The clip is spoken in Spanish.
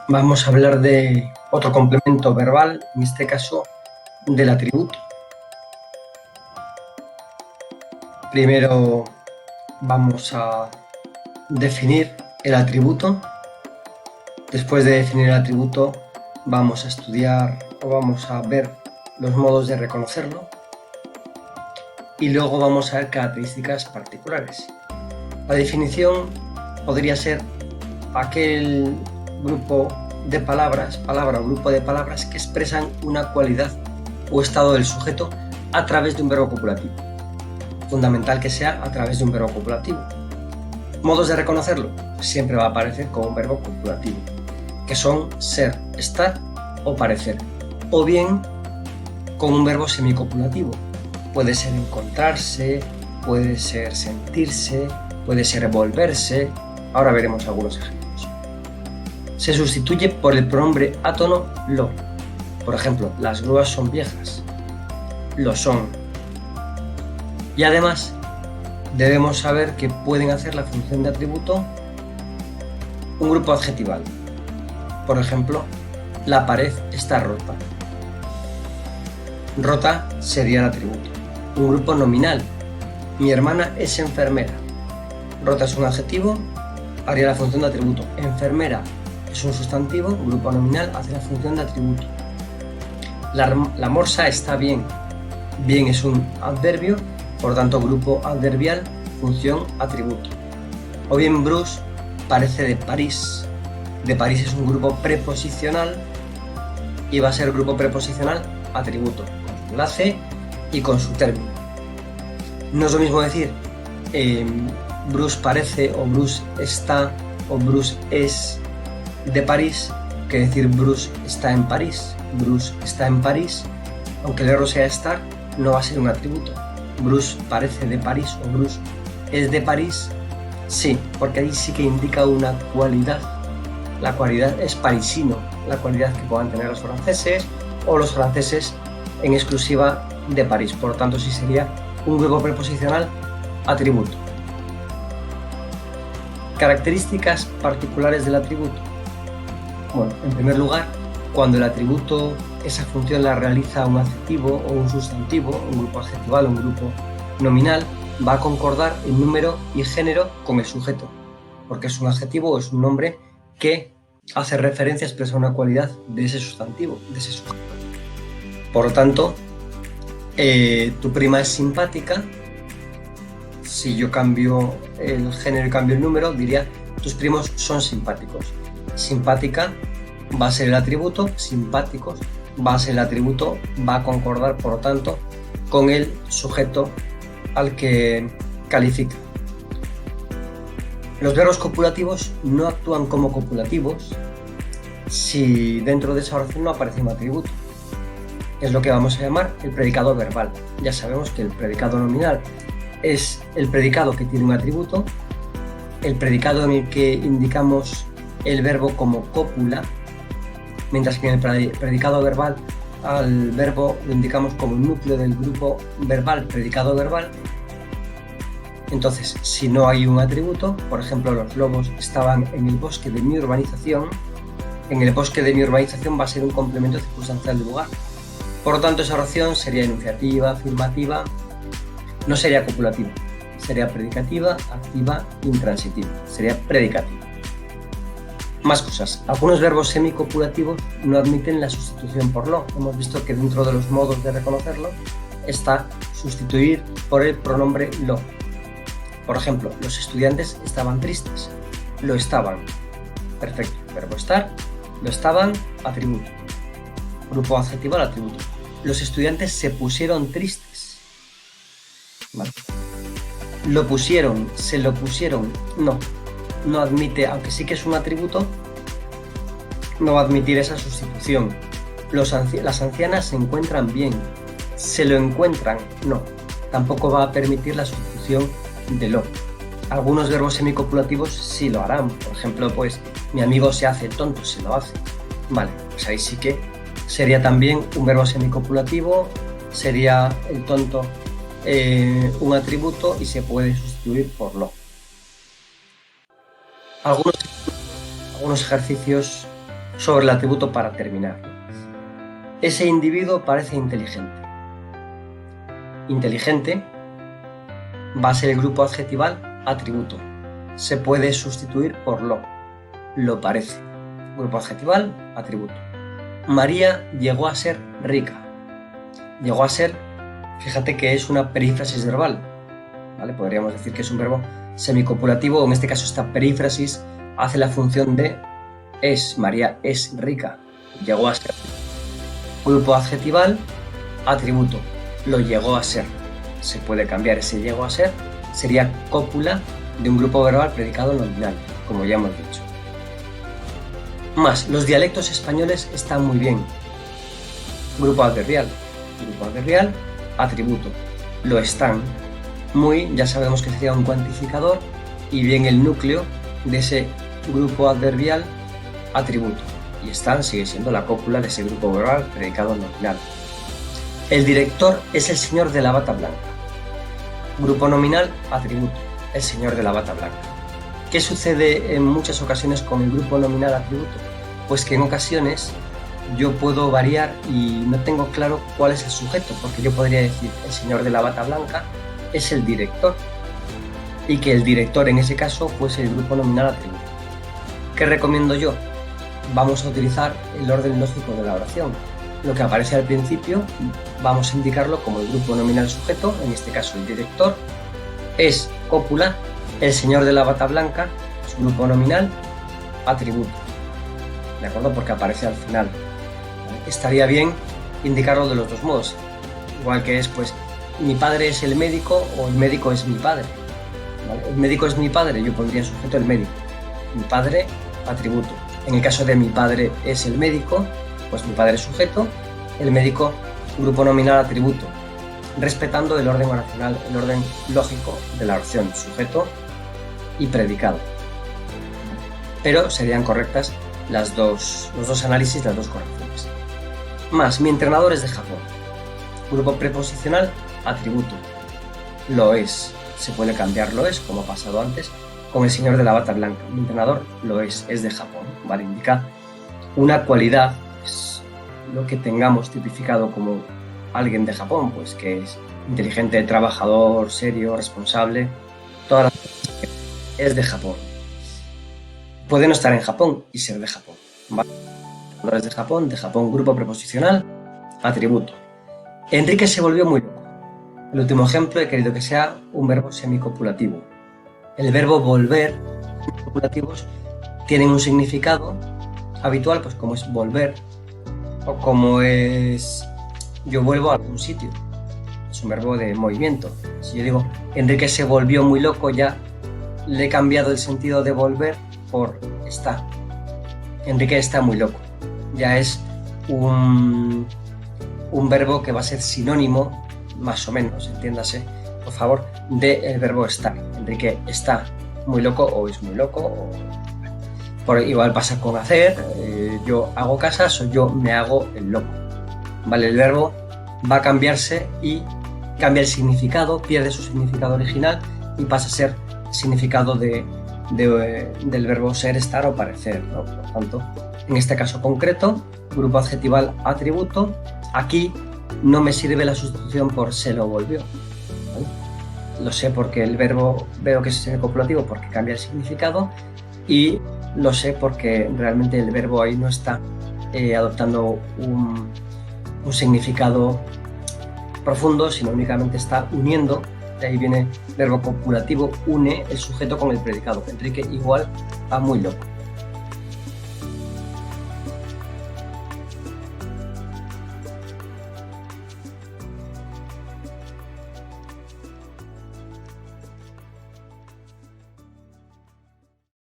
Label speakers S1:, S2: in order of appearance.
S1: Vamos a hablar de otro complemento verbal, en este caso del atributo. Primero vamos a definir el atributo. Después de definir el atributo, vamos a estudiar o vamos a ver los modos de reconocerlo. Y luego vamos a ver características particulares. La definición podría ser aquel grupo de palabras, palabra o grupo de palabras que expresan una cualidad o estado del sujeto a través de un verbo copulativo. Fundamental que sea a través de un verbo copulativo. Modos de reconocerlo, siempre va a aparecer con un verbo copulativo, que son ser, estar o parecer, o bien con un verbo semicopulativo. Puede ser encontrarse, puede ser sentirse, puede ser volverse. Ahora veremos algunos ejemplos. Se sustituye por el pronombre átono lo. Por ejemplo, las grúas son viejas. Lo son. Y además, debemos saber que pueden hacer la función de atributo un grupo adjetival. Por ejemplo, la pared está rota. Rota sería el atributo. Un grupo nominal. Mi hermana es enfermera. Rota es un adjetivo, haría la función de atributo. Enfermera es un sustantivo, un grupo nominal, hace la función de atributo. La morsa está bien. Bien es un adverbio, por tanto grupo adverbial, función atributo. O bien Bruce parece de París. De París es un grupo preposicional y va a ser grupo preposicional atributo, con su enlace y con su término. No es lo mismo decir Bruce parece o Bruce está o Bruce es de París que decir Bruce está en París. Bruce está en París, aunque el verbo sea estar, no va a ser un atributo. Bruce parece de París o Bruce es de París, sí, porque ahí sí que indica una cualidad. La cualidad es parisino, la cualidad que puedan tener los franceses o los franceses en exclusiva de París. Por lo tanto, sí sería un grupo preposicional atributo. Características particulares del atributo. Bueno, en primer lugar, cuando el atributo, esa función la realiza un adjetivo o un sustantivo, un grupo adjetival o un grupo nominal, va a concordar en número y género con el sujeto, porque es un adjetivo o es un nombre que hace referencia, expresa una cualidad de ese sustantivo, de ese sujeto. Por lo tanto, tu prima es simpática. Si yo cambio el género y cambio el número, diría tus primos son simpáticos. Simpática va a ser el atributo, simpáticos va a ser el atributo, va a concordar, por lo tanto, con el sujeto al que califica. Los verbos copulativos no actúan como copulativos si dentro de esa oración no aparece un atributo. Es lo que vamos a llamar el predicado verbal. Ya sabemos que el predicado nominal es el predicado que tiene un atributo, el predicado en el que indicamos el verbo como cópula, mientras que en el predicado verbal al verbo lo indicamos como un núcleo del grupo verbal, predicado verbal. Entonces, si no hay un atributo, por ejemplo, los lobos estaban en el bosque de mi urbanización, en el bosque de mi urbanización va a ser un complemento circunstancial del lugar. Por lo tanto, esa oración sería enunciativa, afirmativa, no sería copulativa, sería predicativa, activa, intransitiva, sería predicativa. Más cosas. Algunos verbos semicopulativos no admiten la sustitución por lo. Hemos visto que dentro de los modos de reconocerlo está sustituir por el pronombre lo. Por ejemplo, los estudiantes estaban tristes. Lo estaban. Perfecto. Verbo estar. Lo estaban. Atributo. Grupo adjetivo al atributo. Los estudiantes se pusieron tristes. Vale. Lo pusieron. Se lo pusieron. No. No admite, aunque sí que es un atributo, no va a admitir esa sustitución. Las ancianas se encuentran bien. Se lo encuentran. No. Tampoco va a permitir la sustitución de lo. Algunos verbos semicopulativos sí lo harán. Por ejemplo, pues mi amigo se hace tonto, se lo hace. Vale, pues ahí sí que sería también un verbo semicopulativo, sería el tonto un atributo y se puede sustituir por lo. Algunos ejercicios sobre el atributo para terminar. Ese individuo parece inteligente. Inteligente va a ser el grupo adjetival atributo. Se puede sustituir por lo. Lo parece. Grupo adjetival, atributo. María llegó a ser rica. Llegó a ser, fíjate que es una perífrasis verbal, ¿vale? Podríamos decir que es un verbo semicopulativo, en este caso esta perífrasis hace la función de es. María es rica. Llegó a ser. Grupo adjetival, atributo. Lo llegó a ser. Se puede cambiar ese llegó a ser. Sería cópula de un grupo verbal predicado nominal, como ya hemos dicho. Más, los dialectos españoles están muy bien. Grupo adverbial. Grupo adverbial, atributo. Lo están. Muy, ya sabemos que sería un cuantificador y bien el núcleo de ese grupo adverbial, atributo. Y están sigue siendo la cópula de ese grupo verbal predicado nominal. El director es el señor de la bata blanca. Grupo nominal, atributo. El señor de la bata blanca. ¿Qué sucede en muchas ocasiones con el grupo nominal atributo? Pues que en ocasiones yo puedo variar y no tengo claro cuál es el sujeto, porque yo podría decir el señor de la bata blanca es el director y que el director en ese caso fuese el grupo nominal atributo. ¿Qué recomiendo yo? Vamos a utilizar el orden lógico de la oración. Lo que aparece al principio vamos a indicarlo como el grupo nominal sujeto, en este caso el director, es cópula, el señor de la bata blanca, su grupo nominal, atributo. ¿De acuerdo? Porque aparece al final. Estaría bien indicarlo de los dos modos. Igual que es, pues, mi padre es el médico o el médico es mi padre. ¿Vale? El médico es mi padre, yo pondría sujeto el médico. Mi padre, atributo. En el caso de mi padre es el médico, pues mi padre es sujeto, el médico, grupo nominal, atributo. Respetando el orden oracional, el orden lógico de la oración, sujeto y predicado. Pero serían correctas los dos análisis, las dos correcciones. Más, mi entrenador es de Japón. Grupo preposicional, atributo. Lo es. Se puede cambiar lo es, como ha pasado antes, con el señor de la bata blanca. Mi entrenador lo es de Japón. ¿Vale? Indica una cualidad, es lo que tengamos tipificado como alguien de Japón, pues que es inteligente, trabajador, serio, responsable, todas las cosas. Es de Japón. Puede no estar en Japón y ser de Japón. ¿Vale? Es de Japón, grupo preposicional, atributo. Enrique se volvió muy loco. El último ejemplo he querido que sea un verbo semicopulativo. El verbo volver, copulativos, tienen un significado habitual, pues como es volver, o como es yo vuelvo a algún sitio. Es un verbo de movimiento. Si yo digo Enrique se volvió muy loco, ya le he cambiado el sentido de volver por está. Enrique está muy loco. Ya es un verbo que va a ser sinónimo, más o menos, entiéndase, por favor, del verbo estar. Enrique está muy loco o es muy loco. Igual pasa con hacer, yo hago casas o yo me hago el loco. ¿Vale? El verbo va a cambiarse y cambia el significado, pierde su significado original y pasa a ser significado del verbo ser, estar o parecer, ¿no? Por tanto, en este caso concreto, grupo adjetival atributo, aquí no me sirve la sustitución por se lo volvió. ¿Vale? Lo sé porque el verbo veo que es semicopulativo porque cambia el significado y lo sé porque realmente el verbo ahí no está adoptando un significado profundo, sino únicamente está uniendo. De ahí viene el verbo copulativo, une el sujeto con el predicado. Enrique igual a muy loco.